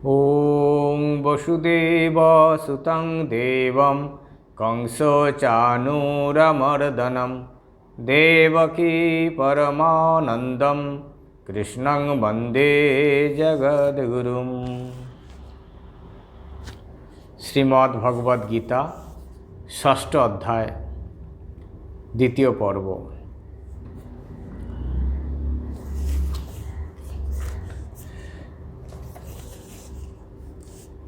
ॐ वसुदेवसुतं देवं कंसचाणूरमर्दनं देवकी परमानन्दं कृष्णं वन्दे जगद्गुरुं। श्रीमद्भगवद्गीता षष्ठ अध्याय द्वितीय पर्व।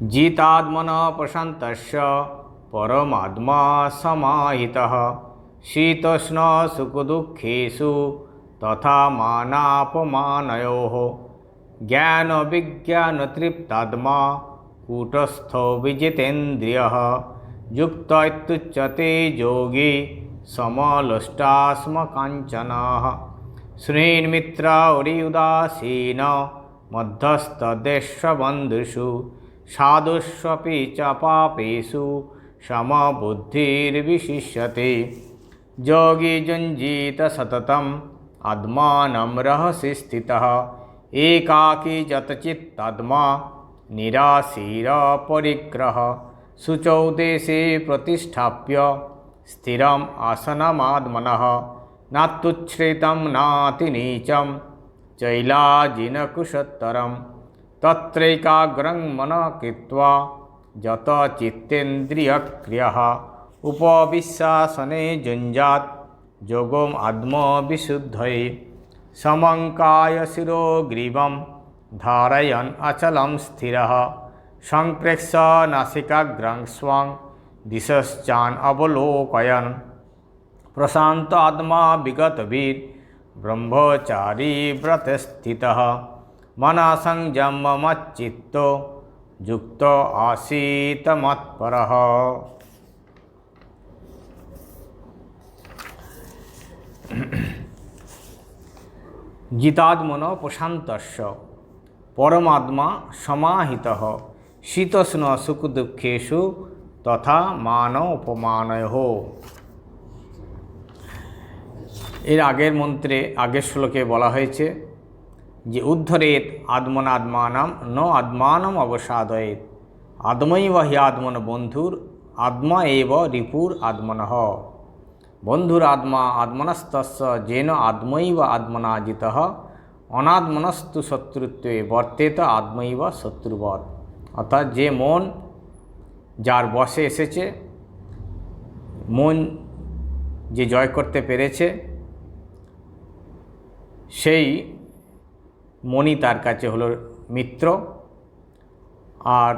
जितात्मनः प्रशान्तस्य परमात्मा समाहितः शीतोष्णसुखदुःखेषु तथा मानापमानयोः ज्ञानविज्ञानतृप्तात्मा कूटस्थो विजितेन्द्रियः युक्त इत्युच्यते योगी समलोष्टास्मकाञ्चनः स्नेहमित्रौर्युदासीन मध्यस्थदेशबन्धुषु साधुष्वपि च पापेषु समबुद्धिर्विशिष्यते। योगी युञ्जीत सततम् आत्मानं रहसि स्थितः एकाकी यतचित्तात्मा निराशीरपरिग्रह शुचौ देशे प्रतिष्ठाप्य स्थिरम् आसनमात्मनः नात्युच्छ्रितं नातिनीचं चैलाजिनकुशोत्तरम् तत्रैकाग्रं मनः कृत्वा यतचित्तेन्द्रियक्रियः उपविश्यासने युञ्जात् योगम् आत्मविशुद्धये समङ्काय शिरोग्रीवं धारयन् अचलं स्थिरः सम्प्रेक्ष्य नासिकाग्रं स्वं दिशश्चान् अवलोकयन् प्रशान्त आत्मा विगतवीर् ब्रह्मचारी व्रते स्थितः मनः संयममच्चित्तो युक्तो आसीत् मत्परः। जितात्मनः प्रशान्तस्य परमात्मा समाहितः शीतोष्ण सुखदुःखेषु तथा मानोपमानयोः। এর আগের মন্ত্রে আগের শ্লোকে বলা হয়েছে যে উদ্ধরেত আত্মনাত্মানাম ন আত্মানম অবসাদয়েত আত্মৈব হি আত্মন বন্ধুর আত্মা এব রিপুর আত্মনঃ বন্ধুর আত্মা আত্মনস্তস্য যেন আত্মৈব আত্মনা জিতঃ অনাত্মনস্তু শত্রুত্বে বর্তেত আত্মৈব শত্রুবৎ। অর্থাৎ যে মন যার বশে এসেছে, মন যে জয় করতে পেরেছে, সেই মনই তার কাছে হলো মিত্র, আর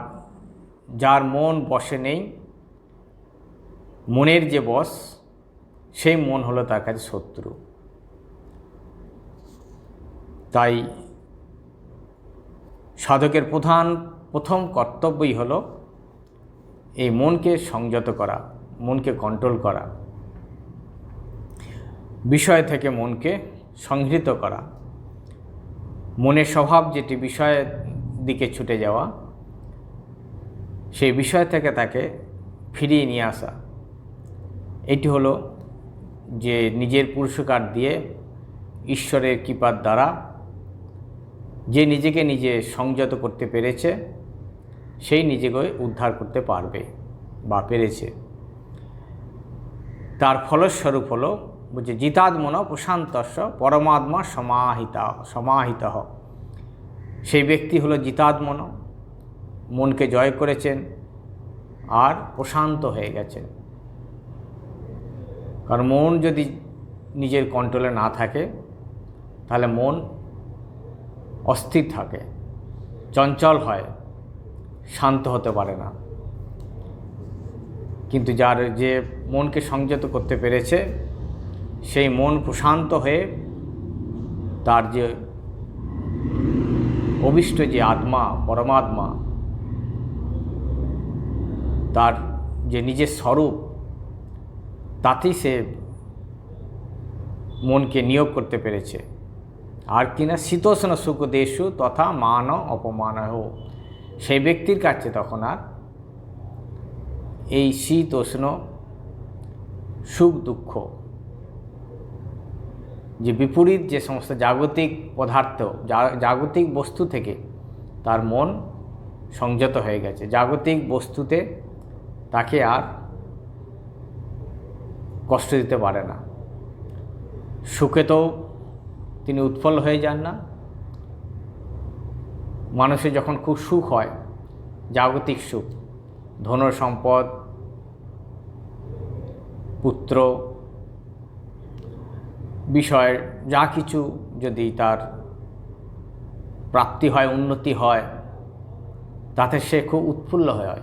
যার মন বশে নেই, মনের যে বশ, সেই মন হলো তার কাছে শত্রু। তাই সাধকের প্রথম কর্তব্যই হলো এই মনকে সংযত করা, মনকে কন্ট্রোল করা, বিষয় থেকে মনকে সংহৃত করা, মনের স্বভাব যেটি বিষয়ের দিকে ছুটে যাওয়া, সেই বিষয় থেকে তাকে ফিরিয়ে নিয়ে আসা। এটি হলো যে নিজের পুরুষকার দিয়ে, ঈশ্বরের কৃপার দ্বারা যে নিজেকে নিজে সংযত করতে পেরেছে, সেই নিজেকে উদ্ধার করতে পারবে বা পেরেছে। তার ফলস্বরূপ হলো বলছে জিতাত্মনঃ প্রশান্তস্য পরমাত্মা সমাহিতঃ। সেই ব্যক্তি হলো জিতাত্মন, মনকে জয় করেছেন আর প্রশান্ত হয়ে গেছেন। কারণ মন যদি নিজের কন্ট্রোলে না থাকে তাহলে মন অস্থির থাকে, চঞ্চল হয়, শান্ত হতে পারে না। কিন্তু যার যে মনকে সংযত করতে পেরেছে, সেই মন প্রশান্ত হয়ে তার যে অভিষ্ট যে আত্মা, পরমাত্মা, তার যে নিজের স্বরূপ, তাতেই সে মনকে নিয়োগ করতে পেরেছে। আর কিনা শীতোষ্ণ সুখ দেশু তথা মান অপমানহ, সেই ব্যক্তির কাছে তখন আর এই শীতোষ্ণ সুখ দুঃখ যে বিপরীত যে সমস্ত জাগতিক পদার্থ, জাগতিক বস্তু থেকে তার মন সংযত হয়ে গেছে, জাগতিক বস্তুতে তাকে আর কষ্ট দিতে পারে না। সুখেতেও তিনি উৎফল হয়ে যান না। মানুষের যখন খুব সুখ হয়, জাগতিক সুখ, ধন সম্পদ, পুত্র বিষয়ের যা কিছু যদি তার প্রাপ্তি হয়, উন্নতি হয়, তাতে সে খুব উৎফুল্ল হয়।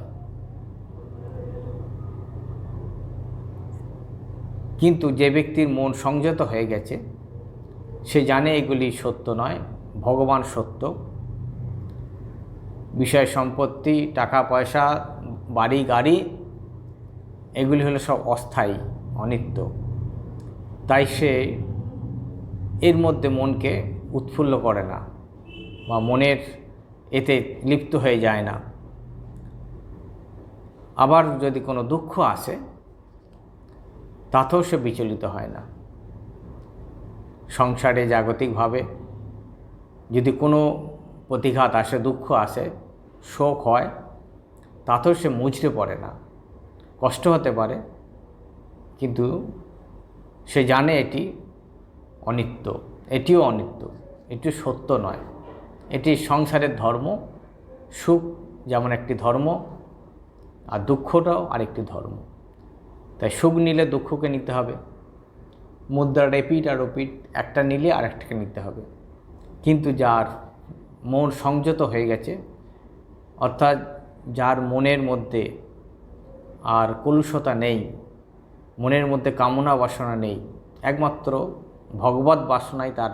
কিন্তু যে ব্যক্তির মন সংযত হয়ে গেছে, সে জানে এগুলি সত্য নয়, ভগবান সত্য। বিষয় সম্পত্তি, টাকা পয়সা, বাড়ি গাড়ি, এগুলি হলো সব অস্থায়ী, অনিত্য। তাই সে এর মধ্যে মনকে উৎফুল্ল করে না বা মনের এতে লিপ্ত হয়ে যায় না। আবার যদি কোনো দুঃখ আসে, তাতেও সে বিচলিত হয় না। সংসারে জাগতিকভাবে যদি কোনো প্রতিঘাত আসে, দুঃখ আসে, শোক হয়, তাতেও সে মুচড়ে পড়ে না। কষ্ট হতে পারে, কিন্তু সে জানে এটি অনিত্য, এটিও অনিত্য, এটি সত্য নয়, এটি সংসারের ধর্ম। সুখ যেমন একটি ধর্ম, আর দুঃখটাও আরেকটি ধর্ম। তাই সুখ নিলে দুঃখকে নিতে হবে, মুদ্রার এপিঠ আর ওপিঠ, একটা নিলে আরেকটাকে নিতে হবে। কিন্তু যার মন সংযত হয়ে গেছে, অর্থাৎ যার মনের মধ্যে আর কলুষতা নেই, মনের মধ্যে কামনা বাসনা নেই, একমাত্র ভগবত বাসনাই তার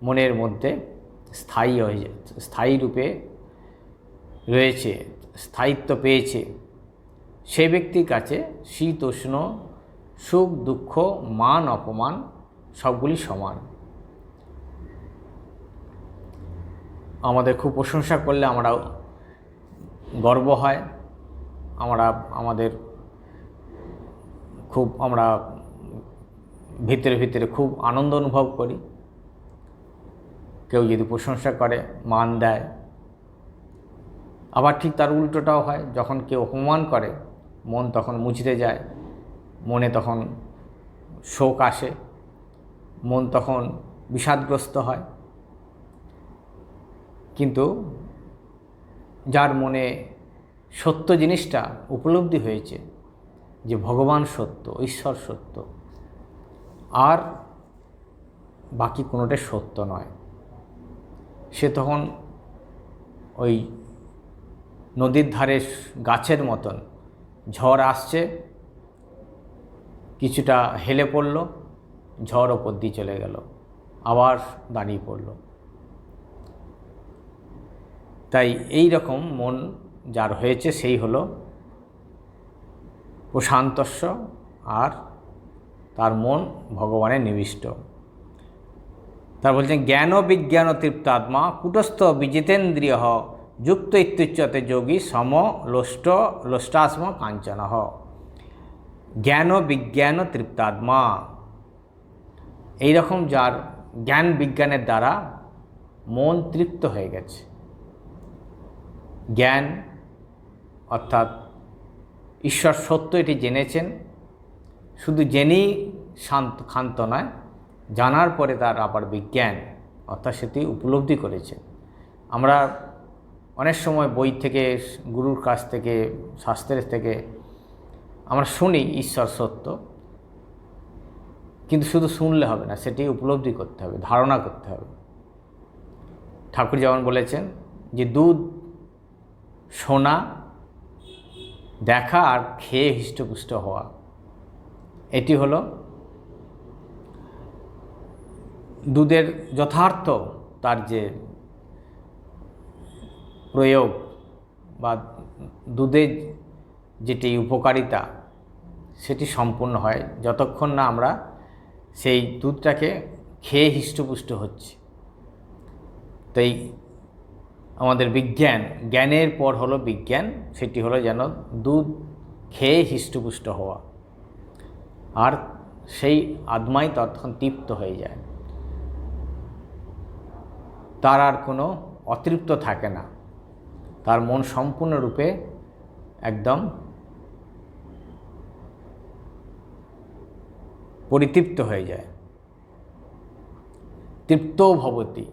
মনের মধ্যে স্থায়ী রূপে রয়েছে, স্থায়িত্ব পেয়েছে, সেই ব্যক্তির কাছে শীত উষ্ণ, সুখ দুঃখ, মান অপমান সবগুলি সমান। আমাদের খুব প্রশংসা করলে আমরা গর্ব হয়, আমরা ভিতরে ভিতরে খুব আনন্দ অনুভব করি। কেউ যদি প্রশংসা করে, মান দেয়। আবার ঠিক তার উল্টোটাও হয়, যখন কেউ অপমান করে, মন তখন মুচড়ে যায়, মনে তখন শোক আসে, মন তখন বিষাদগ্রস্ত হয়। কিন্তু যার মনে সত্য জিনিসটা উপলব্ধি হয়েছে, যে ভগবান সত্য, ঈশ্বর সত্য, আর বাকি কোনোটাই সত্য নয়, সে তখন ওই নদীর ধারে গাছের মতন, ঝড় আসছে, কিছুটা হেলে পড়ল, ঝড় ওপর দিয়ে চলে গেল, আবার দাঁড়িয়ে পড়ল। তাই এই রকম মন যার হয়েছে, সেই হলো প্রশান্তস্য, আর তার মন ভগবানের নিবিষ্ট। তার বলছেন জ্ঞান বিজ্ঞান তৃপ্তাত্মা কুটস্থ বিজিতেন্দ্রিয় যুক্ত ইত্যুচ্যতে যোগী সম লোষ্টাস্ম কাঞ্চন। জ্ঞান বিজ্ঞান তৃপ্তাত্মা, এইরকম যার জ্ঞান বিজ্ঞানের দ্বারা মন তৃপ্ত হয়ে গেছে। জ্ঞান অর্থাৎ ঈশ্বর সত্য, এটি জেনেছেন, শুধু জেনেই ক্ষান্ত নয়, জানার পরে তার আবার বিজ্ঞান অর্থাৎ সেটি উপলব্ধি করেছে। আমরা অনেক সময় বই থেকে, গুরুর কাছ থেকে, শাস্ত্রের থেকে আমরা শুনি ঈশ্বর সত্য, কিন্তু শুধু শুনলে হবে না, সেটি উপলব্ধি করতে হবে, ধারণা করতে হবে। ঠাকুর যেমন বলেছেন যে দুধ, শোনা, দেখা আর খেয়ে হৃষ্টপুষ্ট হওয়া, এটি হলো দুধের যথার্থ তার যে প্রয়োগ বা দুধের যেটি উপকারিতা, সেটি সম্পূর্ণ হয় যতক্ষণ না আমরা সেই দুধটাকে খেয়ে হৃষ্টপুষ্ট হচ্ছি। তাই আমাদের জ্ঞানের পর হলো বিজ্ঞান, সেটি হলো যেন দুধ খেয়ে হৃষ্টপুষ্ট হওয়া, আর সেই আত্মাই তখন তৃপ্ত হয়ে যায়, তার আর কোনো অতৃপ্ত থাকে না। তার মন সম্পূর্ণরূপে একদম পরিতৃপ্ত হয়ে যায়, তৃপ্তও ভবতি,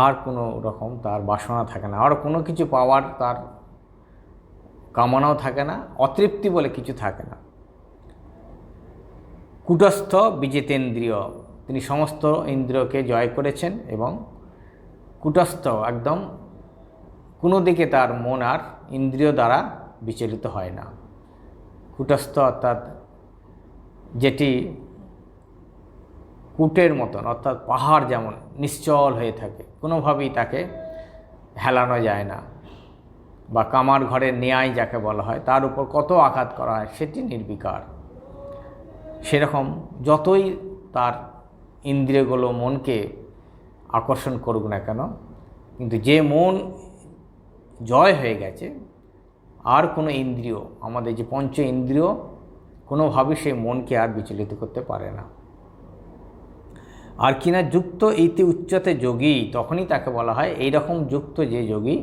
আর কোনো রকম তার বাসনা থাকে না, আর কোনো কিছু পাওয়ার তার কামনাও থাকে না, অতৃপ্তি বলে কিছু থাকে না। কূটস্থ বিজিতেন্দ্রিয়, তিনি সমস্ত ইন্দ্রিয়কে জয় করেছেন এবং কূটস্থ, একদম কোনো দিকে তার মন আর ইন্দ্রিয় দ্বারা বিচলিত হয় না। কূটস্থ অর্থাৎ যেটি কূটের মতন, অর্থাৎ পাহাড় যেমন নিশ্চল হয়ে থাকে, কোনোভাবেই তাকে হেলানো যায় না, বা কামার ঘরের ন্যায় যাকে বলা হয়, তার উপর কত আঘাত করা হয় সেটি নির্বিকার। সেরকম যতই তার ইন্দ্রিয়গুলো মনকে আকর্ষণ করুক না কেন, কিন্তু যে মন জয় হয়ে গেছে, আর কোনো ইন্দ্রিয়, আমাদের যে পঞ্চ ইন্দ্রিয়, কোনোভাবেই সেই মনকে আর বিচলিত করতে পারে না। আর কিনা যুক্ত ইতি উচ্চতে যোগী, তখনই তাকে বলা হয়, এই রকম যুক্ত যে যোগী,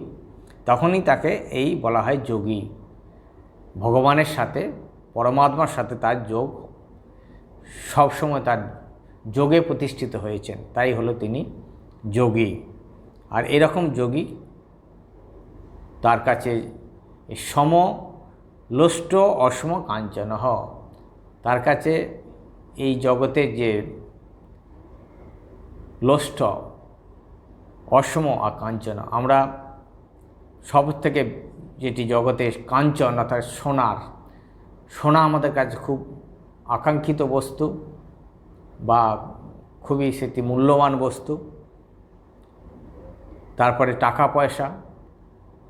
তখনই তাকে এই বলা হয় যোগী। ভগবানের সাথে, পরমাত্মার সাথে তার যোগ সবসময় তার যোগে প্রতিষ্ঠিত হয়েছেন, তাই হলো তিনি যোগী। আর এরকম যোগী তার কাছে সম লোষ্ট অসম কাঞ্চন, তার কাছে এই জগতের যে লোষ্ট, অসম আর কাঞ্চন, আমরা সব থেকে যেটি জগতে কাঞ্চন অর্থাৎ সোনা আমাদের কাছে খুব আকাঙ্ক্ষিত বস্তু, বা খুবই সেটি মূল্যবান বস্তু। তারপরে টাকা পয়সা,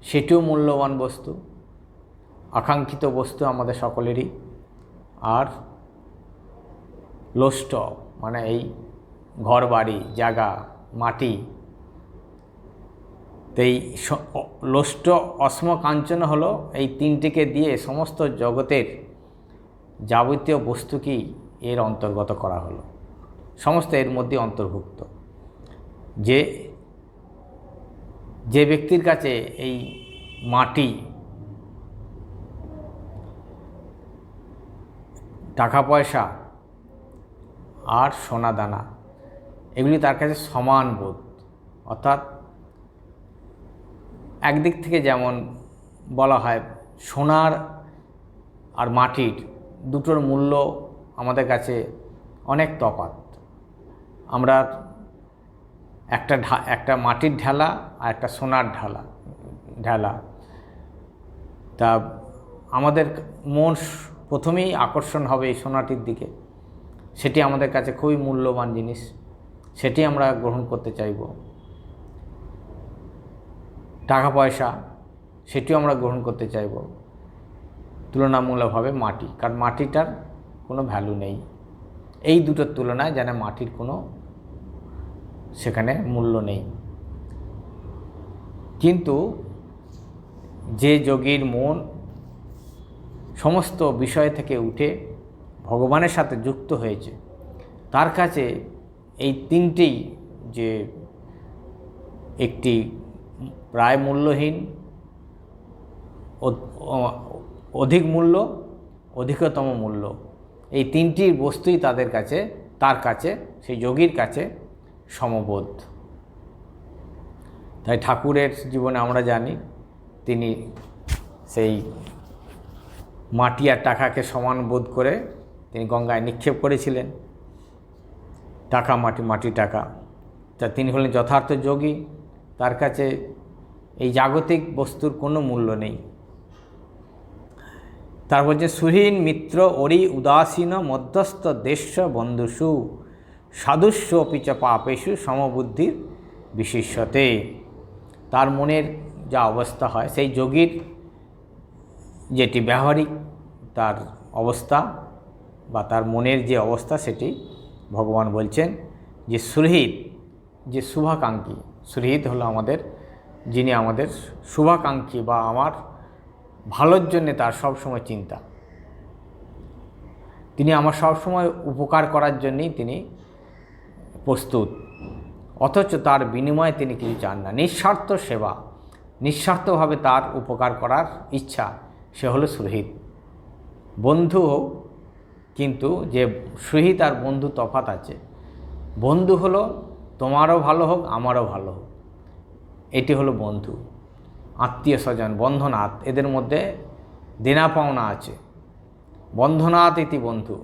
সেটিও মূল্যবান বস্তু, আকাঙ্ক্ষিত বস্তু আমাদের সকলেরই। আর লোষ্ট মানে এই ঘর বাড়ি, জায়গা, মাটি। তো এই লোষ্ট অসম কাঞ্চন হলো এই তিনটিকে দিয়ে সমস্ত জগতের যাবতীয় বস্তুকেই এর অন্তর্গত করা হলো, সমস্ত এর মধ্যে অন্তর্ভুক্ত। যে ব্যক্তির কাছে এই মাটি, টাকা পয়সা আর সোনা দানা, এগুলি তার কাছে সমান বোধ, অর্থাৎ একদিক থেকে যেমন বলা হয় সোনার আর মাটির দুটোর মূল্য আমাদের কাছে অনেক তফাৎ। আমরা একটা মাটির ঢেলা আর একটা সোনার ঢেলা, তা আমাদের মন প্রথমেই আকর্ষণ হবে এই সোনাটির দিকে, সেটি আমাদের কাছে খুবই মূল্যবান জিনিস, সেটি আমরা গ্রহণ করতে চাইব। টাকা পয়সা, সেটিও আমরা গ্রহণ করতে চাইব, তুলনামূলকভাবে মাটি, কারণ মাটিটার কোনো ভ্যালু নেই। এই দুটোর তুলনায় যেন মাটির কোনো সেখানে মূল্য নেই। কিন্তু যে যোগীর মন সমস্ত বিষয় থেকে উঠে ভগবানের সাথে যুক্ত হয়েছে, তার কাছে এই তিনটি যে একটি প্রায় মূল্যহীন, অধিক মূল্য, অধিকতম মূল্য, এই তিনটি বস্তুই তার কাছে সেই যোগীর কাছে সমবোধ। তাই ঠাকুরের জীবনে আমরা জানি তিনি সেই মাটি আর টাকাকে সমান বোধ করে তিনি গঙ্গায় নিক্ষেপ করেছিলেন। টাকা মাটি, মাটি টাকা, তা তিনি হলেন যথার্থ যোগী। তার কাছে এই জাগতিক বস্তুর কোনো মূল্য নেই। তারপর যে সুহীন মিত্র অরি উদাসীন মধ্যস্থ দেশ বন্ধুষু সাধুস্য অপিচ পাপেষু সমবুদ্ধির বিশিষ্যতে, তার মনের যা অবস্থা হয়, সেই যোগীর যেটি ব্যবহারিক তার অবস্থা বা তার মনের যে অবস্থা, সেটি ভগবান বলছেন যে সুহৃদ, যে শুভাকাঙ্ক্ষী। সুহৃদ হলো যিনি আমাদের শুভাকাঙ্ক্ষী, বা আমার ভালোর জন্যে তার সবসময় চিন্তা, তিনি আমার সবসময় উপকার করার জন্যই তিনি প্রস্তুত, অথচ তার বিনিময়ে তিনি কিছু চান না। নিঃস্বার্থ সেবা, নিঃস্বার্থভাবে তার উপকার করার ইচ্ছা, সে হলো সুহৃদ। বন্ধু কিন্তু যে সুহৃদ আর বন্ধু তফাৎ আছে। বন্ধু হলো তোমারও ভালো হোক, আমারও ভালো হোক, এটি হলো বন্ধু। আত্মীয় স্বজন, বন্ধনাথ, এদের মধ্যে দেনা পাওনা আছে। বন্ধনাথ ইতি বন্ধু,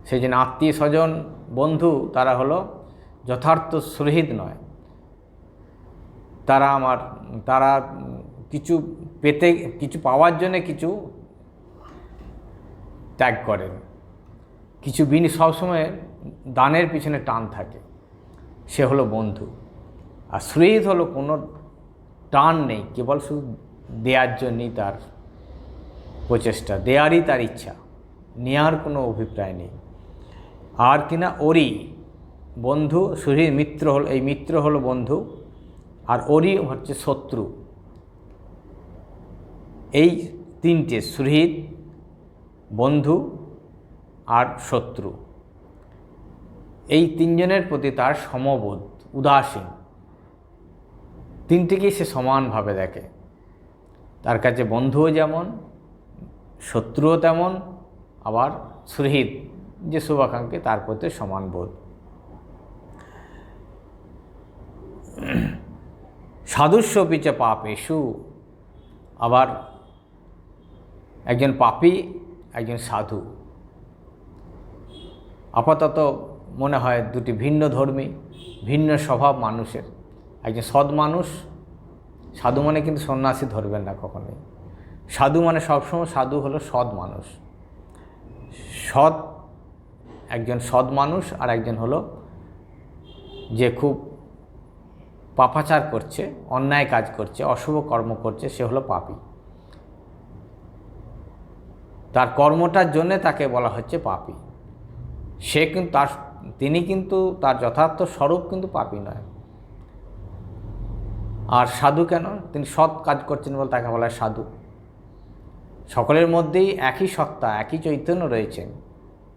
সেই জন্য আত্মীয় স্বজন বন্ধু তারা হলো যথার্থ সুহৃদ নয়। তারা কিছু পেতে, কিছু পাওয়ার জন্য কিছু ত্যাগ করেন, কিছু সবসময় দানের পিছনে টান থাকে, সে হলো বন্ধু। আর সুহৃদ হলো কোনো টান নেই, কেবল শুধু দেওয়ার জন্যই তার প্রচেষ্টা, দেওয়ারই তার ইচ্ছা, নেওয়ার কোনো অভিপ্রায় নেই। আর কিনা ওরি বন্ধু, সুহৃদ মিত্র হল, এই মিত্র হলো বন্ধু, আর ওরি হচ্ছে শত্রু। এই তিনটে, সুহৃদ, বন্ধু আর শত্রু, এই তিনজনের প্রতি তার সমবোধ, উদাসীন, তিনটিকেই সে সমানভাবে দেখে। তার কাছে বন্ধুও যেমন, শত্রুও তেমন, আবার সুহৃদ যে শুভাকাঙ্ক্ষী তার প্রতি সমান বোধ। সাধুস্যপি চ পাপেষু, আবার একজন পাপী, একজন সাধু। আপাতত মনে হয় দুটি ভিন্ন ধর্মী, ভিন্ন স্বভাব মানুষের। একজন সৎ মানুষ, সাধু মানে কিন্তু সন্ন্যাসী ধরবেন না কখনোই। সাধু মানে সবসময়, সাধু হলো সৎ মানুষ। সৎ, একজন সৎ মানুষ, আর একজন হলো যে খুব পাপাচার করছে, অন্যায় কাজ করছে, অশুভ কর্ম করছে, সে হলো পাপী। তার কর্মটার জন্যে তাকে বলা হচ্ছে পাপী। সে কিন্তু তিনি কিন্তু তার যথার্থ স্বরূপ কিন্তু পাপী নয়। আর সাধু কেন? তিনি সৎ কাজ করছেন বলে তাকে বলা হয় সাধু। সকলের মধ্যেই একই সত্তা, একই চৈতন্য রয়েছেন,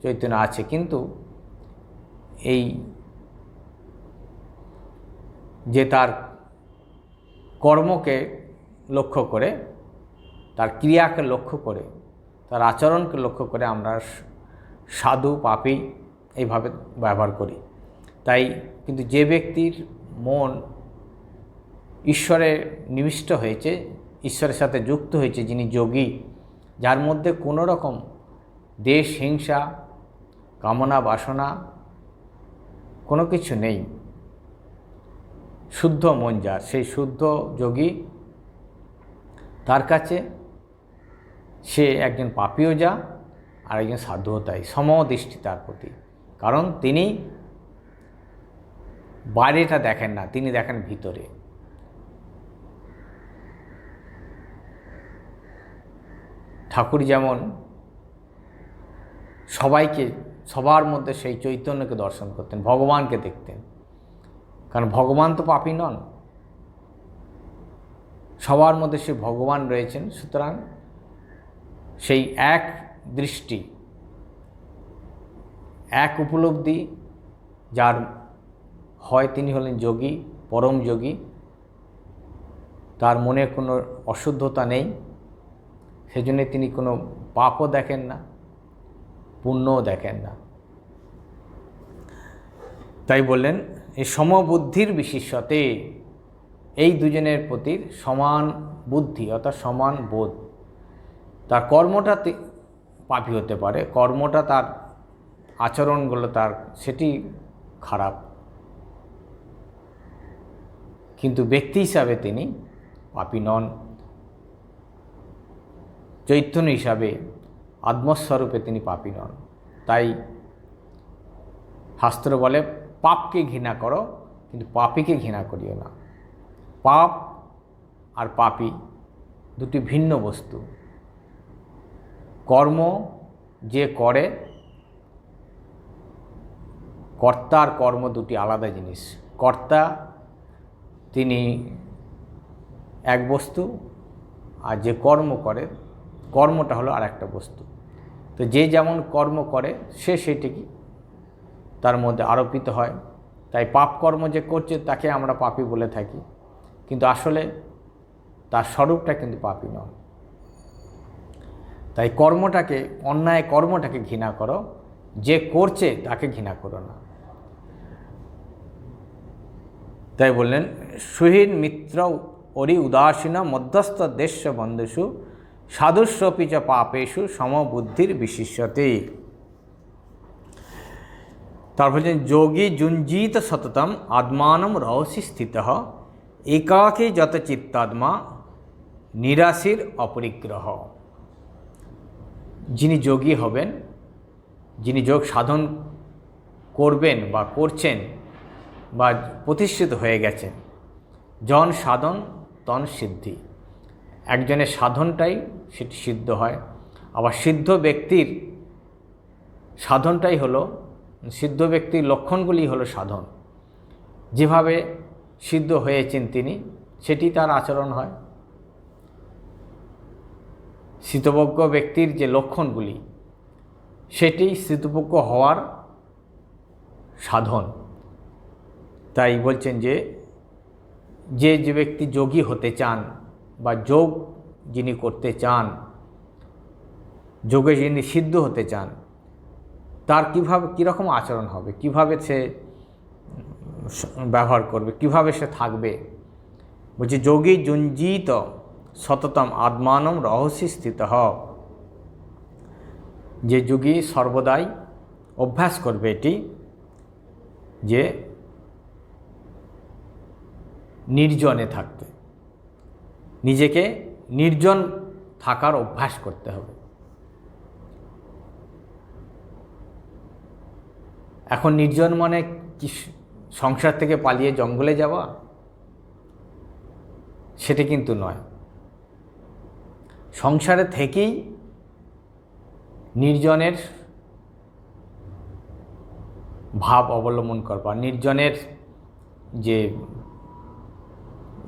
চৈতন্য আছে, কিন্তু এই যে তার কর্মকে লক্ষ্য করে, তার ক্রিয়াকে লক্ষ্য করে, তার আচরণকে লক্ষ্য করে আমরা সাধু, পাপী এইভাবে ব্যবহার করি। তাই কিন্তু যে ব্যক্তির মন ঈশ্বরে নিবিষ্ট হয়েছে, ঈশ্বরের সাথে যুক্ত হয়েছে, যিনি যোগী, যার মধ্যে কোনো রকম দেশ, হিংসা, কামনা, বাসনা কোনো কিছু নেই, শুদ্ধ মন যার, সেই শুদ্ধ যোগী, তার কাছে সে একজন পাপীও যা আর একজন সাধুও তাই, সমদৃষ্টি তার প্রতি। কারণ তিনি বাইরেটা দেখেন না, তিনি দেখেন ভিতরে। ঠাকুর যেমন সবাইকে, সবার মধ্যে সেই চৈতন্যকে দর্শন করতেন, ভগবানকে দেখতেন, কারণ ভগবান তো পাপী নন, সবার মধ্যে সে ভগবান রয়েছেন। সুতরাং সেই এক দৃষ্টি, এক উপলব্ধি যার হয়, তিনি হলেন যোগী, পরম যোগী। তার মনে কোনো অশুদ্ধতা নেই, সেজন্য তিনি কোনো পাপও দেখেন না, পুণ্যও দেখেন না। তাই বললেন এই সমবুদ্ধির বিশিষ্যতে, এই দুজনের প্রতি সমান বুদ্ধি অর্থাৎ সমান বোধ। তার কর্মটা পাপী হতে পারে, কর্মটা, তার আচরণগুলো তার সেটি খারাপ, কিন্তু ব্যক্তি হিসাবে তিনি পাপী নন। চৈতন্য হিসাবে, আত্মস্বরূপে তিনি পাপী নন। তাই শাস্ত্র বলে পাপকে ঘৃণা করো, কিন্তু পাপীকে ঘৃণা করিও না। পাপ আর পাপী দুটি ভিন্ন বস্তু। কর্ম যে করে, কর্তা আর কর্ম দুটি আলাদা জিনিস। কর্তা তিনি এক বস্তু, আর যে কর্ম করে, কর্মটা হলো আর একটা বস্তু। তো যে যেমন কর্ম করে সে সেটিকে তার মধ্যে আরোপিত হয়। তাই পাপ কর্ম যে করছে তাকে আমরা পাপী বলে থাকি, কিন্তু আসলে তার স্বরূপটা কিন্তু পাপী নয়। তাই কর্মটাকে, অন্যায় কর্মটাকে ঘৃণা করো, যে করছে তাকে ঘৃণা করো না। তাই বললেন সুহীন মিত্র অরি উদাসীন মধ্যস্থ দেশ বন্ধুষু সাধুস্বপি চ পাপেষু সমবুদ্ধির বিশিষ্যতে। তারপর বলছেন যোগী যুঞ্জিত সততম আত্মানম রহসি স্থিত একাকী যত চিত্তাত্মা নিরাশির অপরিগ্রহ। যিনি যোগী হবেন, যিনি যোগ সাধন করবেন বা করছেন বা প্রতিষ্ঠিত হয়ে গেছেন, জন সাধন তন সিদ্ধি। একজনের সাধনটাই সেটি সিদ্ধ হয়, আবার সিদ্ধ ব্যক্তির সাধনটাই হলো, সিদ্ধ ব্যক্তির লক্ষণগুলি হলো সাধন। যেভাবে সিদ্ধ হয়েছেন তিনি, সেটি তার আচরণ হয়। স্থিতপ্রজ্ঞ ব্যক্তির যে লক্ষণগুলি, সেটি স্থিতপ্রজ্ঞ হওয়ার সাধন। তাই বলছেন যে যে ব্যক্তি যোগী হতে চান বা যোগ যিনি করতে চান, যোগে যিনি সিদ্ধ হতে চান, তার কীরকম আচরণ হবে, কিভাবে সে ব্যবহার করবে, কিভাবে সে থাকবে। বলছে যোগী যুঞ্জিত সততম আত্মানম রহস্যি স্থিত। যে যোগী সর্বদাই অভ্যাস করবে এটি, যে নির্জনে থাকতে, নিজেকে নির্জন থাকার অভ্যাস করতে হবে। এখন নির্জন মানে কি সংসার থেকে পালিয়ে জঙ্গলে যাওয়া? সেটা কিন্তু নয়। সংসারে থেকেই নির্জনের ভাব অবলম্বন করবা, নির্জনের যে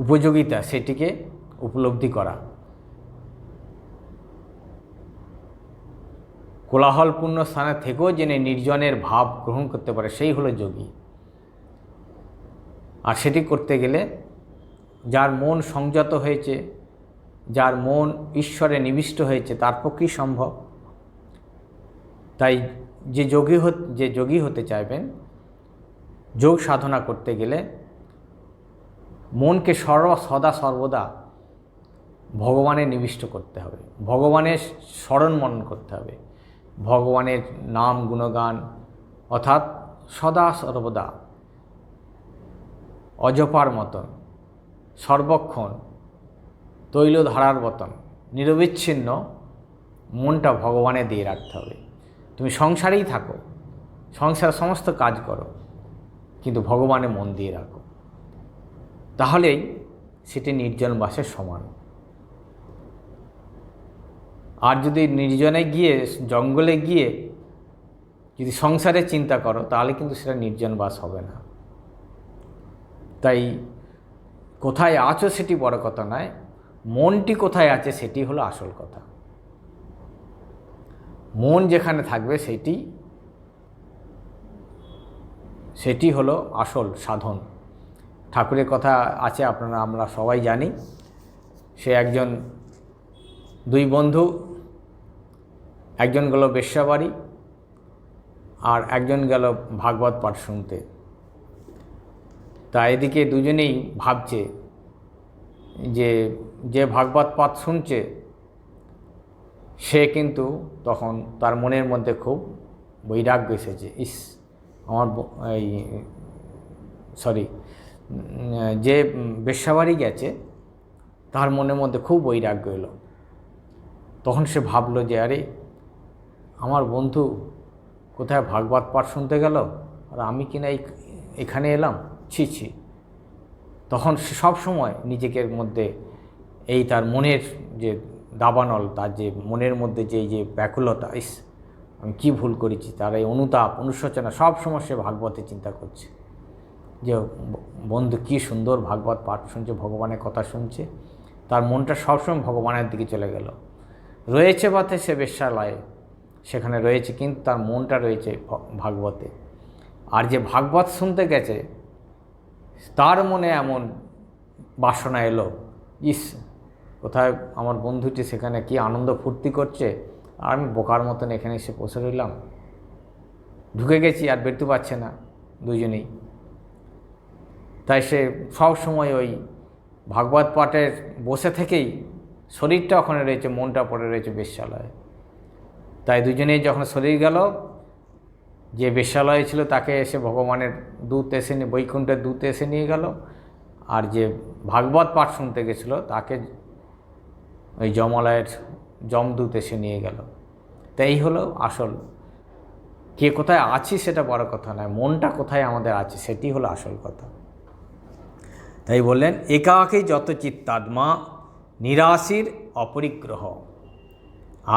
উপযোগিতা সেটিকে উপলব্ধি করা। কোলাহলপূর্ণ স্থানে থেকেও যিনি নির্জনের ভাব গ্রহণ করতে পারে, সেই হলো যোগী। আর সেটি করতে গেলে যার মন সংযত হয়েছে, যার মন ঈশ্বরে নিবিষ্ট হয়েছে, তার পক্ষেই সম্ভব। তাই যে যোগী হতে চাইবেন, যোগ সাধনা করতে গেলে মনকে সদা সর্বদা ভগবানে নিবিষ্ট করতে হবে, ভগবানের স্মরণ মনন করতে হবে, ভগবানের নাম গুণগান, অর্থাৎ সদা সর্বদা অজপার মতন, সর্বক্ষণ তৈলধারার মতন নিরবিচ্ছিন্ন মনটা ভগবানে দিয়ে রাখতে হবে। তুমি সংসারেই থাকো, সংসারের সমস্ত কাজ করো, কিন্তু ভগবানে মন দিয়ে রাখো, তাহলেই সেটি নির্জন বাসের সমান। আর যদি নির্জনে গিয়ে, জঙ্গলে গিয়ে যদি সংসারে চিন্তা করো, তাহলে কিন্তু সেটা নির্জন বাস হবে না। তাই কোথায় আছো সেটি বড় কথা নয়, মনটি কোথায় আছে সেটি হলো আসল কথা। মন যেখানে থাকবে সেটি হলো আসল সাধন। ঠাকুরের কথা আছে, আমরা সবাই জানি। সে দুই বন্ধু, একজন গেল বেশ্যাবাড়ি আর একজন গেল ভাগবত পাঠ শুনতে। তা এদিকে দুজনেই ভাবছে যে ভাগবত পাঠ শুনছে, সে কিন্তু তখন তার মনের মধ্যে খুব বৈরাগ্য এসেছে। যে বেশ্যাবাড়ি গেছে, তার মনের মধ্যে খুব বৈরাগ্য এলো। তখন সে ভাবলো যে আরে, আমার বন্ধু কোথায় ভাগবত পাঠ শুনতে গেল, আর আমি কিনা এখানে এলাম, ছি। তখন সে সবসময় নিজের মধ্যে তার মনের যে দাবানল, তার যে মনের মধ্যে যে ব্যাকুলতা, আমি কি ভুল করেছি, তার এই অনুতাপ, অনুশোচনা, সবসময় সে ভাগবতে চিন্তা করছে যে বন্ধু কি সুন্দর ভাগবত পাঠ শুনছে, ভগবানের কথা শুনছে। তার মনটা সবসময় ভগবানের দিকে চলে গেল। রয়েছে পথে সে বেশ্যালয়ে, সেখানে রয়েছে, কিন্তু তার মনটা রয়েছে ভাগবতে। আর যে ভাগবত শুনতে গেছে, তার মনে এমন বাসনা এলো, ইস কোথায় আমার বন্ধুটি সেখানে কি আনন্দ ফুর্তি করছে, আর আমি বোকার মতন এখানে এসে বসে রইলাম, ঢুকে গেছি আর বেরোতে পারছে না দুজনেই। তাই সে সব সময় ওই ভাগবত পাঠের বসে থেকেই শরীরটা ওখানে রয়েছে, মনটা পড়ে রয়েছে বেশ্যালয়ে। তাই দুজনেই যখন শরীর গেল, যে বেশ্যালয়ে ছিল তাকে এসে ভগবানের দূত এসে বৈকুণ্ঠের দূত এসে নিয়ে গেল, আর যে ভাগবত পাঠ শুনতে গেছিল তাকে ওই যমলয়ের যমদূত এসে নিয়ে গেল। তাই এই হলো আসল, কে কোথায় আছি সেটা বড় কথা নয়, মনটা কোথায় আমাদের আছে সেটি হলো আসল কথা। তাই বললেন একাকী যত চিত্তাত্মা নিরাশির অপরিগ্রহ।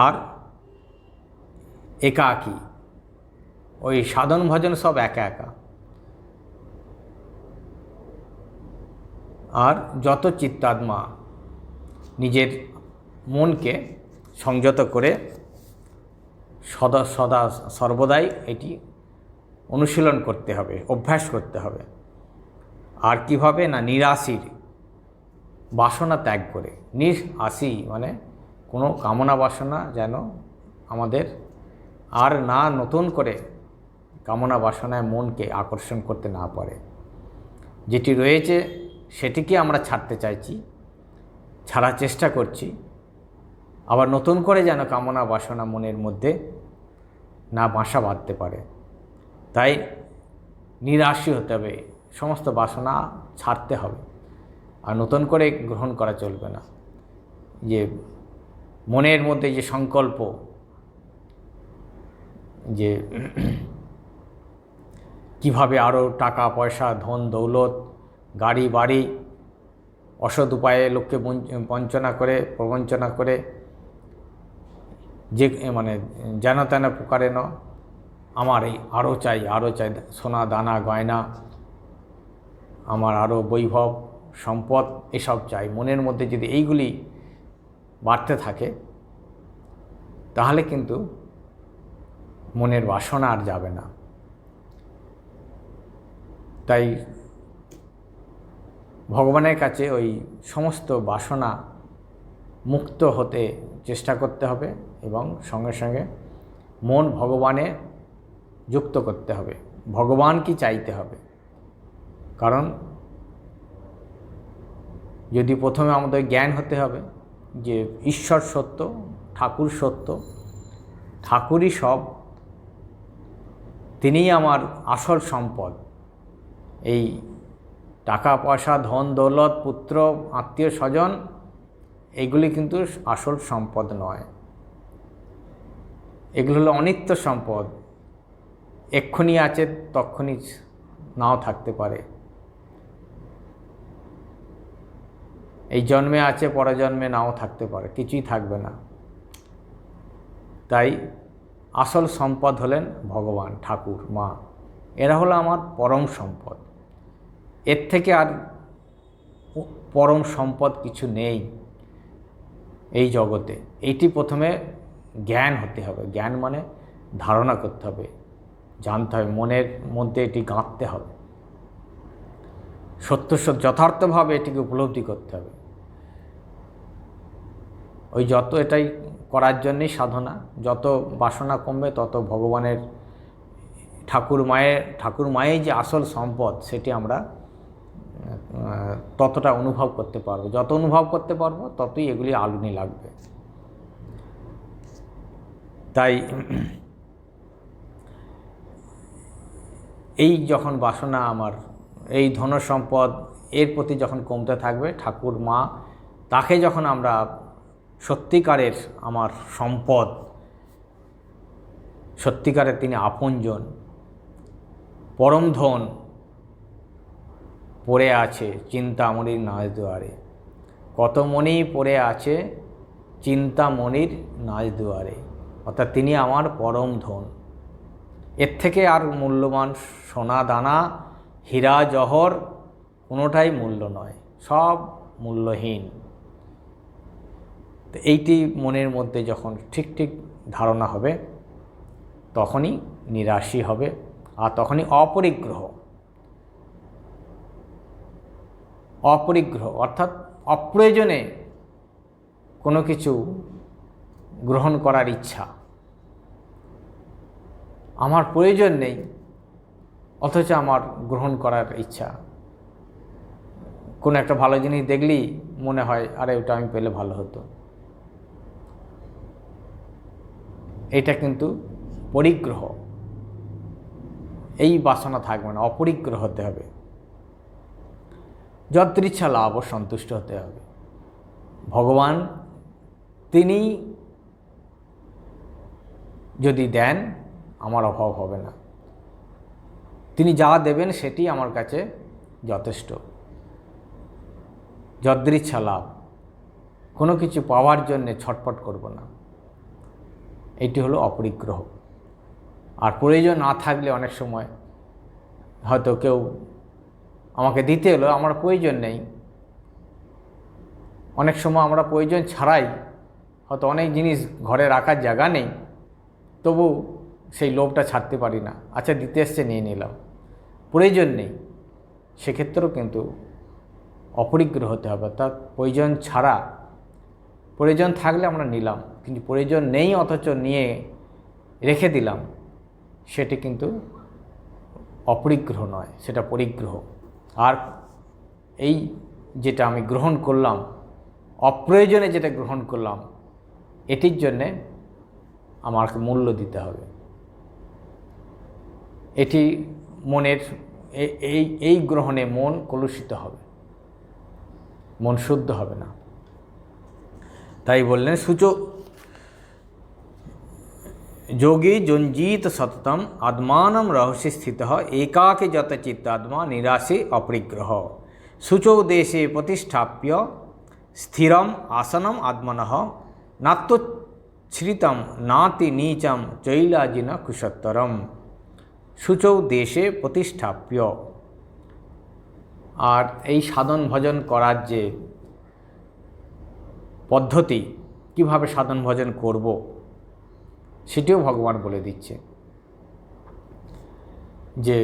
আর একাকী ওই সাধন ভজন সব একা একা, আর যত চিত্তাত্মা নিজের মনকে সংযত করে সদা সদা সর্বদাই এটি অনুশীলন করতে হবে, অভ্যাস করতে হবে। আর কিভাবে না, নিরাশির বাসনা ত্যাগ করে। নিরাশি মানে কোনো কামনা বাসনা যেন আমাদের আর না নতুন করে কামনা বাসনায় মনকে আকর্ষণ করতে না পারে। যেটি রয়েছে সেটিকে আমরা ছাড়তে চাইছি, ছাড়ার চেষ্টা করছি, আবার নতুন করে যেন কামনা বাসনা মনের মধ্যে না বাসা বাঁধতে পারে। তাই নিরাশী হতে হবে, সমস্ত বাসনা ছাড়তে হবে, আর নতুন করে গ্রহণ করা চলবে না। যে মনের মধ্যে যে সংকল্প, যে কিভাবে আরও টাকা পয়সা ধন দৌলত গাড়ি বাড়ি অসৎ উপায়ে লোককে বঞ্চনা করে প্রবঞ্চনা করে যে মানে যেন তেন প্রকারে আমার এই আরও চাই সোনা দানা গয়না, আমার আরও বৈভব সম্পদ এসব চাই, মনের মধ্যে যদি এইগুলি বাড়তে থাকে তাহলে কিন্তু মনের বাসনা আর যাবে না। তাই ভগবানের কাছে ওই সমস্ত বাসনা মুক্ত হতে চেষ্টা করতে হবে এবং সঙ্গে সঙ্গে মন ভগবানে যুক্ত করতে হবে, ভগবান কি চাইতে হবে। কারণ যদি প্রথমে আমাদের জ্ঞান হতে হবে যে ঈশ্বর সত্য, ঠাকুর সত্য, ঠাকুরই সব, তিনিই আমার আসল সম্পদ। এই টাকা পয়সা ধন দৌলত পুত্র আত্মীয় স্বজন এইগুলি কিন্তু আসল সম্পদ নয়, এগুলো হলো অনিত্য সম্পদ, এক্ষুনি আছে তক্ষুনি নাও থাকতে পারে, এই জন্মে আছে পরজন্মে নাও থাকতে পারে, কিছুই থাকবে না। তাই আসল সম্পদ হলেন ভগবান, ঠাকুর, মা, এরা হলো আমার পরম সম্পদ। এর থেকে আর পরম সম্পদ কিছু নেই এই জগতে। এইটি প্রথমে জ্ঞান হতে হবে, জ্ঞান মানে ধারণা করতে হবে, জানতে হবে, মনের মধ্যে এটি গাঁথতে হবে, সত্য যথার্থভাবে এটিকে উপলব্ধি করতে হবে। ওই যত এটাই করার জন্যই সাধনা, যত বাসনা কমবে তত ভগবানের ঠাকুর মায়ের যে আসল সম্পদ সেটি আমরা ততটা অনুভব করতে পারবো। যত অনুভব করতে পারবো ততই এগুলি আগুনে লাগবে। তাই এই যখন বাসনা আমার এই ধন সম্পদ এর প্রতি যখন কমতে থাকবে, ঠাকুর মা তাকে যখন আমরা সত্যিকারের আমার সম্পদ, সত্যিকারের তিনি আপনজন, পরম ধন পড়ে আছে চিন্তামণির নাচ দুয়ারে, কত মণি পড়ে আছে চিন্তামণির নাচ দুয়ারে, অর্থাৎ তিনি আমার পরম ধন। এর থেকে আর মূল্যবান সোনা দানা হীরা জহর কোনোটাই মূল্য নয়, সব মূল্যহীন। তো এইটি মনের মধ্যে যখন ঠিক ঠিক ধারণা হবে তখনই নিরাশী হবে, আর তখনই অপরিগ্রহ। অপরিগ্রহ অর্থাৎ অপ্রয়োজনে কোনো কিছু গ্রহণ করার ইচ্ছা। আমার প্রয়োজন নেই অথচ আমার গ্রহণ করার ইচ্ছা। কোনো একটা ভালো জিনিস দেখলেই মনে হয় আরে ওটা আমি পেলে ভালো হতো। এটা কিন্তু পরিগ্রহ। এই বাসনা থাকবে না, অপরিগ্রহ হতে হবে। যদৃচ্ছা লাভ ও সন্তুষ্ট হতে হবে। ভগবান তিনি যদি দেন আমার অভাব হবে না। তিনি যা দেবেন সেটি আমার কাছে যথেষ্ট। যদৃচ্ছা লাভ, কোনো কিছু পাওয়ার জন্যে ছটফট করব না, এটি হলো অপরিগ্রহ। আর প্রয়োজন না থাকলে অনেক সময় হয়তো কেউ আমাকে দিতে এলো, আমার প্রয়োজন নেই। অনেক সময় আমরা প্রয়োজন ছাড়াই হয়তো অনেক জিনিস ঘরে রাখার জায়গা নেই, তবু সেই লোভটা ছাড়তে পারি না, আচ্ছা দিতে এসছে নিয়ে নিলাম, প্রয়োজন নেই। সেক্ষেত্রেও কিন্তু অপরিগ্রহ হতে হবে। অর্থাৎ প্রয়োজন ছাড়া, প্রয়োজন থাকলে আমরা নিলাম, কিন্তু প্রয়োজন নেই অথচ নিয়ে রেখে দিলাম, সেটি কিন্তু অপরিগ্রহ নয়, সেটা পরিগ্রহ। আর এই যেটা আমি গ্রহণ করলাম, অপ্রয়োজনে যেটা গ্রহণ করলাম, এটির জন্যে আমাকে মূল্য দিতে হবে। এটি মনের এই গ্রহণে মন কলুষিত হবে, মন শুদ্ধ হবে না। তাই বললেন সূচো যোগী যঞ্জিত সততম আত্মানম রহস্যে স্থিত একাকে যত চিত্তাত্মা নিরাশে অপরিগ্রহ শুচৌ দেশে প্রতিষ্ঠাপ্য স্থিরম আসনম আত্মনঃ নাত্তচ্ছ্রিতম নাতি নীচম চৈলাজিন কুশোত্তরম। শুচৌ দেশে প্রতিষ্ঠাপ্য। আর এই সাধন ভজন করার যে পদ্ধতি, কিভাবে সাধন ভজন করব, সেটিও ভগবান বলে দিচ্ছে। যে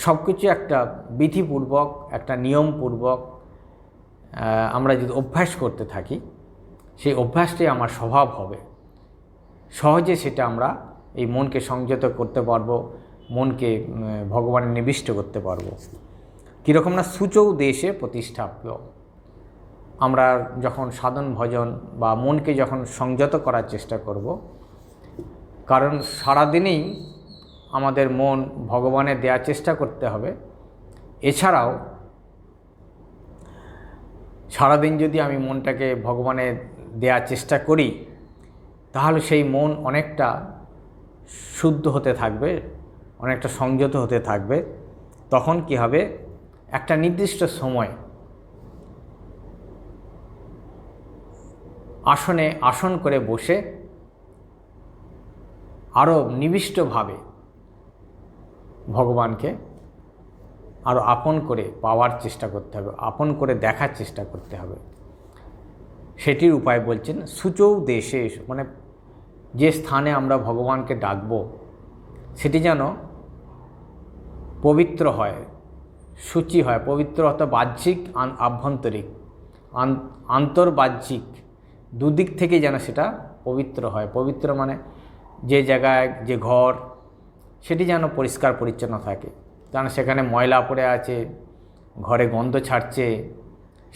সব কিছু একটা বিধিপূর্বক, একটা নিয়মপূর্বক আমরা যদি অভ্যাস করতে থাকি, সেই অভ্যাসটাই আমার স্বভাব হবে। সহজে সেটা আমরা এই মনকে সংযত করতে পারবো, মনকে ভগবানে নিবিষ্ট করতে পারবো। কীরকম না, শুচৌ দেশে প্রতিষ্ঠাপ্য। আমরা যখন সাধন ভজন বা মনকে যখন সংযত করার চেষ্টা করব, কারণ সারাদিনেই আমাদের মন ভগবানের দেওয়ার চেষ্টা করতে হবে। এছাড়াও সারাদিন যদি আমি মনটাকে ভগবানের দেওয়ার চেষ্টা করি, তাহলে সেই মন অনেকটা শুদ্ধ হতে থাকবে, অনেকটা সংযত হতে থাকবে। তখন কি হবে, একটা নির্দিষ্ট সময় আসনে আসন করে বসে আরও নিবিষ্টভাবে ভগবানকে আরও আপন করে পাওয়ার চেষ্টা করতে হবে, আপন করে দেখার চেষ্টা করতে হবে। সেটির উপায় বলছেন শুচৌ দেশে, মানে যে স্থানে আমরা ভগবানকে ডাকব সেটি যেন পবিত্র হয়, শুচি হয়। পবিত্র অর্থাৎ বাহ্যিক, আভ্যন্তরিক, আন্তর্বাহ্যিক দুদিক থেকে যেন সেটা পবিত্র হয়। পবিত্র মানে যে জায়গায়, যে ঘর, সেটি যেন পরিষ্কার পরিচ্ছন্ন থাকে। কারণ সেখানে ময়লা পড়ে আছে, ঘরে গন্ধ ছাড়ছে,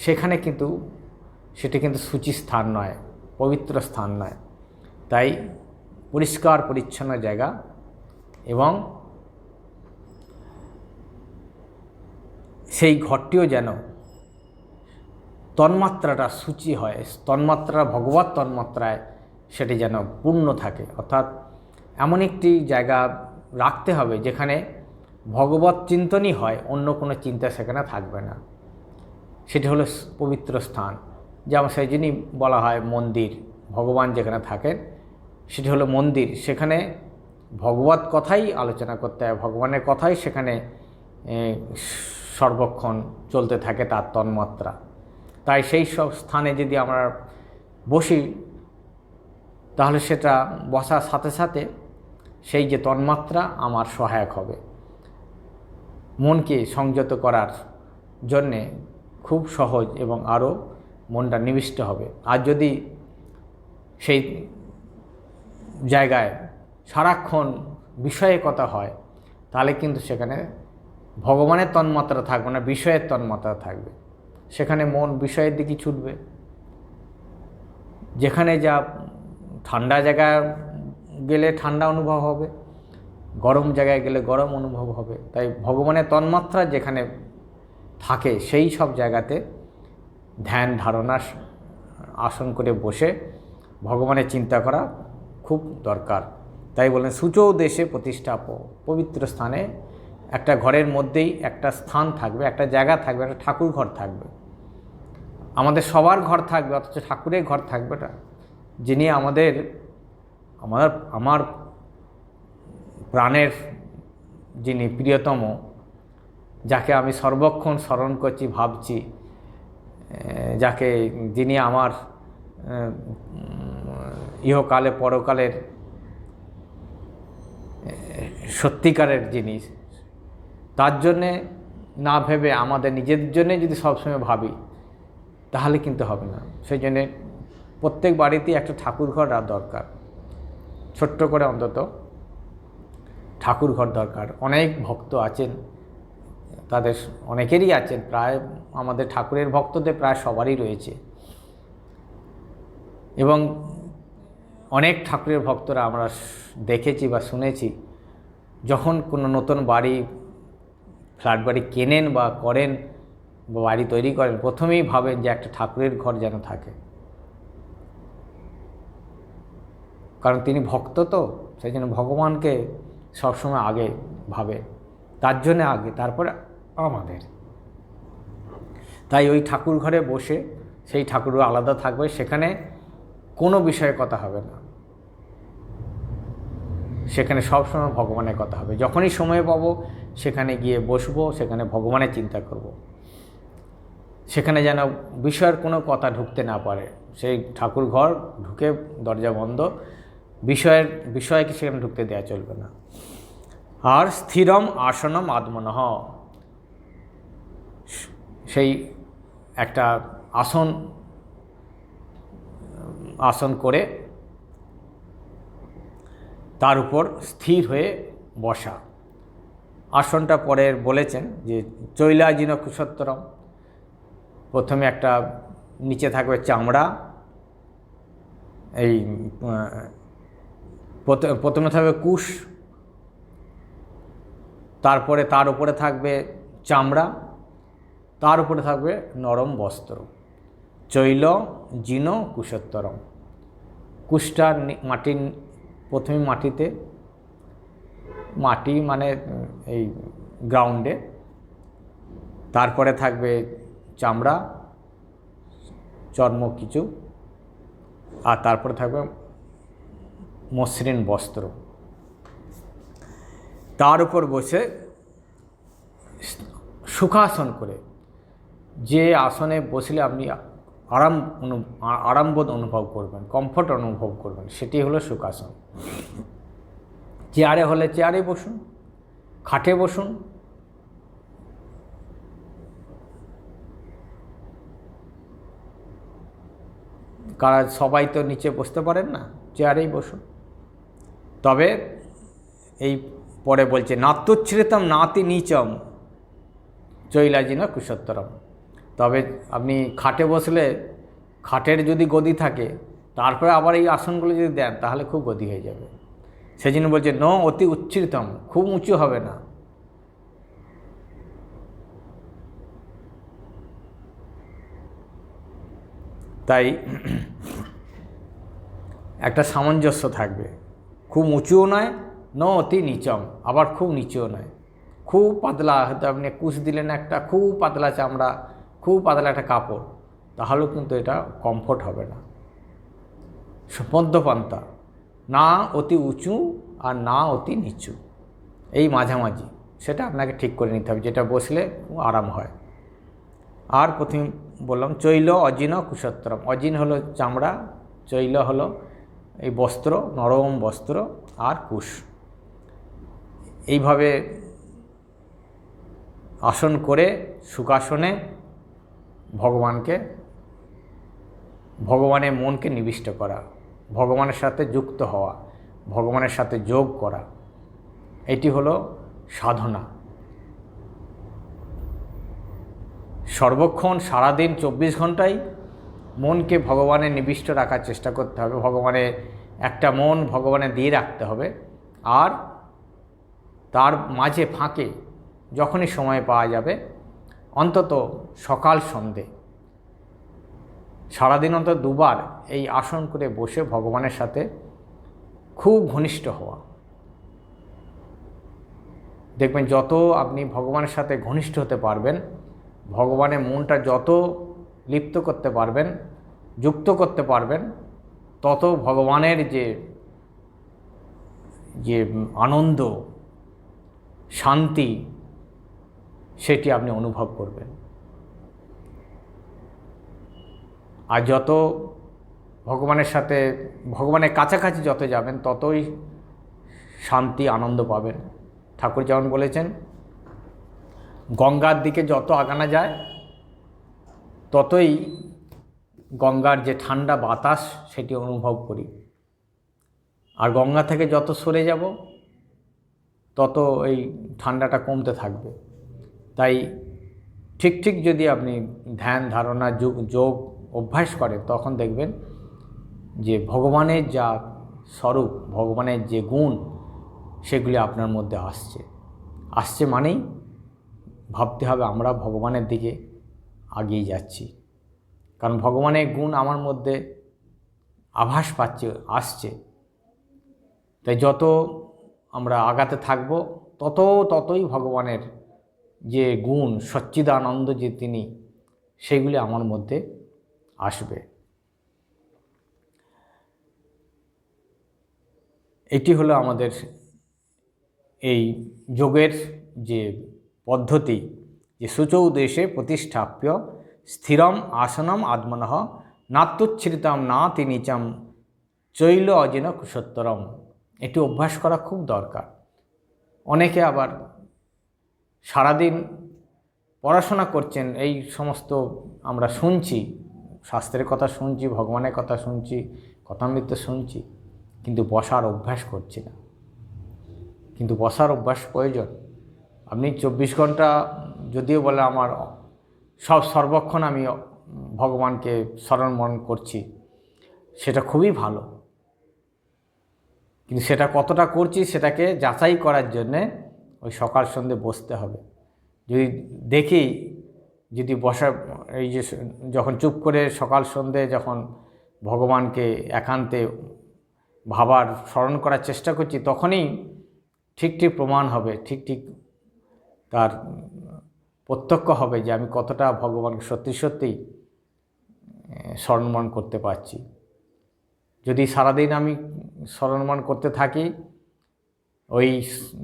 সেখানে কিন্তু সেটি কিন্তু শুচি স্থান নয়, পবিত্র স্থান নয়। তাই পরিষ্কার পরিচ্ছন্ন জায়গা এবং সেই ঘরটিও যেন তন্মাত্রাটা শুচি হয়, তন্মাত্রা ভগবত তন্মাত্রায় সেটি যেন পূর্ণ থাকে। অর্থাৎ এমন একটি জায়গা রাখতে হবে যেখানে ভগবত চিন্তনই হয়, অন্য কোনো চিন্তা সেখানে থাকবে না। সেটি হলো পবিত্র স্থান। যেমন সেই জন্যই বলা হয় মন্দির, ভগবান যেখানে থাকেন সেটি হলো মন্দির। সেখানে ভগবত কথাই আলোচনা করতে হয়, ভগবানের কথাই সেখানে সর্বক্ষণ চলতে থাকে, তার তন্মাত্রা। তাই সেই সব স্থানে যদি আমরা বসি, তাহলে সেটা বসার সাথে সাথে সেই যে তন্মাত্রা আমার সহায়ক হবে মনকে সংযত করার জন্যে। খুব সহজ এবং আরও মনটা নিবিষ্ট হবে। আর যদি সেই জায়গায় সারাক্ষণ বিষয়ে কথা হয় তাহলে কিন্তু সেখানে ভগবানের তন্মাত্রা থাকবে না, বিষয়ের তন্মাত্রা থাকবে। সেখানে মন বিষয়ের দিকে ছুটবে। যেখানে যা ঠান্ডা জায়গায় গেলে ঠান্ডা অনুভব হবে, গরম জায়গায় গেলে গরম অনুভব হবে। তাই ভগবানের তন্মাত্রা যেখানে থাকে সেই সব জায়গাতে ধ্যান ধারণা আসন করে বসে ভগবানের চিন্তা করা খুব দরকার। তাই বলেন শুচৌ দেশে প্রতিষ্ঠাপ, পবিত্র স্থানে একটা ঘরের মধ্যেই একটা স্থান থাকবে, একটা জায়গা থাকবে, একটা ঠাকুর ঘর থাকবে। আমাদের সবার ঘর থাকবে, অথচ ঠাকুরের ঘর থাকবে না, যিনি আমার প্রাণের যিনি প্রিয়তম, যাকে আমি সর্বক্ষণ স্মরণ করছি, ভাবছি, যিনি আমার ইহকালে পরকালের সত্যিকারের জিনিস, তার জন্যে না ভেবে আমাদের নিজের জন্যে যদি সবসময় ভাবি তাহলে কিন্তু হবে না। সেই জন্যে প্রত্যেক বাড়িতেই একটা ঠাকুর ঘর দরকার, ছোট্ট করে অন্তত ঠাকুর ঘর দরকার। অনেক ভক্ত আছেন, তাদের অনেকেরই আছেন, প্রায় আমাদের ঠাকুরের ভক্তদের প্রায় সবারই রয়েছে। এবং অনেক ঠাকুরের ভক্তরা আমরা দেখেছি বা শুনেছি, যখন কোনো নতুন বাড়ি, ফ্ল্যাট বাড়ি কেনেন বা করেন বা বাড়ি তৈরি করেন, প্রথমেই ভাবেন যে একটা ঠাকুরের ঘর যেন থাকে, কারণ তিনি ভক্ত, তো সেই জন্য ভগবানকে সবসময় আগে ভাবে, তার জন্য আগে, তারপরে আমাদের। তাই ওই ঠাকুর ঘরে বসে সেই ঠাকুরও আলাদা থাকবে, সেখানে কোনো বিষয়ে কথা হবে না, সেখানে সবসময় ভগবানের কথা হবে। যখনই সময় পাবো সেখানে গিয়ে বসবো, সেখানে ভগবানের চিন্তা করব। সেখানে যেন বিষয়ের কোনো কথা ঢুকতে না পারে। সেই ঠাকুর ঘর ঢুকে দরজা বন্ধ, বিষয়কে সেখানে ঢুকতে দেওয়া চলবে না। আর স্থিরম আসনম আত্মনঃ, সেই একটা আসন করে তার উপর স্থির হয়ে বসা। আসনটা পরে বলেছেন যে চৈলাজিন কুশোত্তরম, প্রথমে একটা নিচে থাকবে চামড়া, এই প্রথমে থাকবে কুশ, তারপরে তার উপরে থাকবে চামড়া, তার উপরে থাকবে নরম বস্ত্র। চৈল জিন কুশোত্তরম, কুশটা মাটির, প্রথমে মাটি মানে এই গ্রাউন্ডে, তারপরে থাকবে চামড়া, চর্ম কিছু, আর তারপরে থাকবে মসৃণ বস্ত্র। তার উপর বসে সুখাসন করে, যে আসনে বসলে আপনি আরামবোধ অনুভব করবেন, কমফর্ট অনুভব করবেন, সেটি হলো সুখাসন। চেয়ারে হলে চেয়ারে বসুন, খাটে বসুন, কারণ সবাই তো নিচে বসতে পারেন না, চেয়ারেই বসুন। তবে এই পরে বলছে নাত্যুচ্ছ্রিতম নাতি নীচম চৈলাজিন কুশোত্তরম। তবে আপনি খাটে বসলে, খাটের যদি গদি থাকে, তারপরে আবার এই আসনগুলো যদি দেন তাহলে খুব গদি হয়ে যাবে। সেই জন্য বলছে ন অতি উচ্ছ্রিতম, খুব উঁচু হবে না। তাই একটা সামঞ্জস্য থাকবে, খুব উঁচুও নয়, ন অতি নিচম, আবার খুব নিচুও নয়। খুব পাতলা, হয়তো আপনি কুশ দিলেন একটা, খুব পাতলা চামড়া, খুব পাতলা একটা কাপড়, তাহলেও কিন্তু এটা কমফোর্ট হবে না। মধ্যপন্থা, না অতি উঁচু আর না অতি নিচু, এই মাঝামাঝি, সেটা আপনাকে ঠিক করে নিতে হবে, যেটা বসলে আরাম হয়। আর প্রথমে বললাম চৈল অজিন কুশোত্তরম, অজিন হলো চামড়া, চৈল হলো এই বস্ত্র, নরম বস্ত্র, আর কুশ। এইভাবে আসন করে সুখাসনে ভগবানের মনকে নিবিষ্ট করা, ভগবানের সাথে যুক্ত হওয়া, ভগবানের সাথে যোগ করা, এটি হলো সাধনা। সর্বক্ষণ সারাদিন 24 ঘন্টাই মনকে ভগবানে নিবিষ্ট রাখার চেষ্টা করতে হবে, ভগবানের একটা মন ভগবানে দিয়ে রাখতে হবে। আর তার মাঝে ফাঁকে যখনই সময় পাওয়া যাবে, অন্তত সকাল সন্ধে সারাদিন অন্তত 2 বার এই আসন করে বসে ভগবানের সাথে খুব ঘনিষ্ঠ হওয়া। দেখবেন যত আপনি ভগবানের সাথে ঘনিষ্ঠ হতে পারবেন, ভগবানের মনটা যত লিপ্ত করতে পারবেন, যুক্ত করতে পারবেন, তত ভগবানের যে আনন্দ, শান্তি, সেটি আপনি অনুভব করবেন। আর যত ভগবানের কাছাকাছি যত যাবেন, ততই শান্তি, আনন্দ পাবেন। ঠাকুর যেমন বলেছেন, গঙ্গার দিকে যত আগানো যায় ততই গঙ্গার যে ঠান্ডা বাতাস সেটি অনুভব করি, আর গঙ্গা থেকে যত সরে যাব তত এই ঠান্ডাটা কমতে থাকবে। তাই ঠিক যদি আপনি ধ্যান ধারণা যোগ অভ্যাস করেন, তখন দেখবেন যে ভগবানের যা স্বরূপ, ভগবানের যে গুণ, সেগুলি আপনার মধ্যে আসছে মানেই ভাবতে হবে আমরা ভগবানের দিকে এগিয়ে যাচ্ছি। কারণ ভগবানের গুণ আমার মধ্যে আভাস আসছে। তাই যত আমরা আগাতে থাকব, ততই ভগবানের যে গুণ, সচ্চিদানন্দ যে তিনি, সেগুলি আমার মধ্যে আসবে। এটি হলো আমাদের এই যোগের যে পদ্ধতি, যে শুচৌ দেশে প্রতিষ্ঠাপ্য স্থিরম আসনম আত্মনঃ নাত্যুচ্ছ্রিতাম নাতি নিচাম চৈল অজিন কুশোত্তরম। এটি অভ্যাস করা খুব দরকার। অনেকে আবার সারাদিন পড়াশোনা করছেন, এই সমস্ত আমরা শুনছি, শাস্ত্রের কথা শুনছি, ভগবানের কথা শুনছি, কথামৃত শুনছি, কিন্তু বসার অভ্যাস করছি না। কিন্তু বসার অভ্যাস প্রয়োজন। আপনি 24 ঘন্টা যদিও বলে আমার সর্বক্ষণ আমি ভগবানকে স্মরণ মনন করছি, সেটা খুবই ভালো, কিন্তু সেটা কতটা করছি সেটাকে যাচাই করার জন্যে ওই সকাল সন্ধে বসতে হবে। যদি দেখি, যদি এই যে যখন চুপ করে সকাল সন্ধে যখন ভগবানকে একান্তে স্মরণ করার চেষ্টা করছি, তখনই ঠিক প্রমাণ হবে, ঠিক তার প্রত্যক্ষ হবে যে আমি কতটা ভগবানকে সত্যি স্মরণ করতে পারছি। যদি সারাদিন আমি স্মরণ করতে থাকি, ওই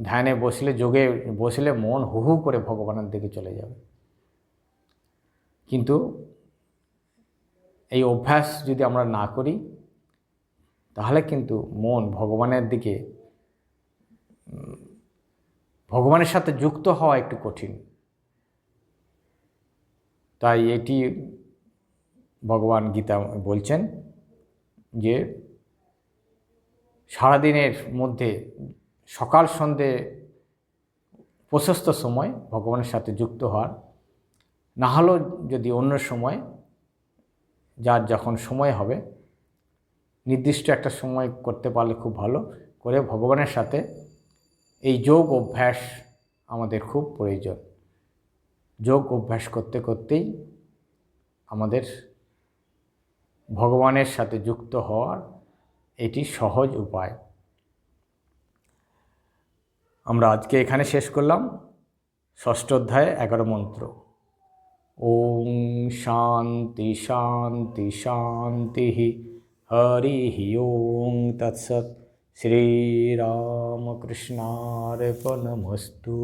ধ্যানে বসলে, যোগে বসলে মন হু করে ভগবানের দিকে চলে যাবে। কিন্তু এই অভ্যাস যদি আমরা না করি, তাহলে কিন্তু মন ভগবানের দিকে, ভগবানের সাথে যুক্ত হওয়া একটু কঠিন। তাই এটি ভগবান গীতা বলছেন যে সারাদিনের মধ্যে সকাল সন্ধে প্রশস্ত সময় ভগবানের সাথে যুক্ত হওয়ার, না হলেও যদি অন্য সময়, যার যখন সময় হবে, নির্দিষ্ট একটা সময় করতে পারলে খুব ভালো করে ভগবানের সাথে এই যোগ অভ্যাস আমাদের খুব প্রয়োজন। যোগ অভ্যাস করতেই আমাদের ভগবানের সাথে যুক্ত হওয়ার এটি সহজ উপায়। আমরা আজকে এখানে শেষ করলাম। 6ষ্ঠ অধ্যায় 11 মন্ত্র। ওম শান্তি শান্তি শান্তি হরি ওম তৎসৎ। শ্রীরামকৃষ্ণার্পণমস্তু।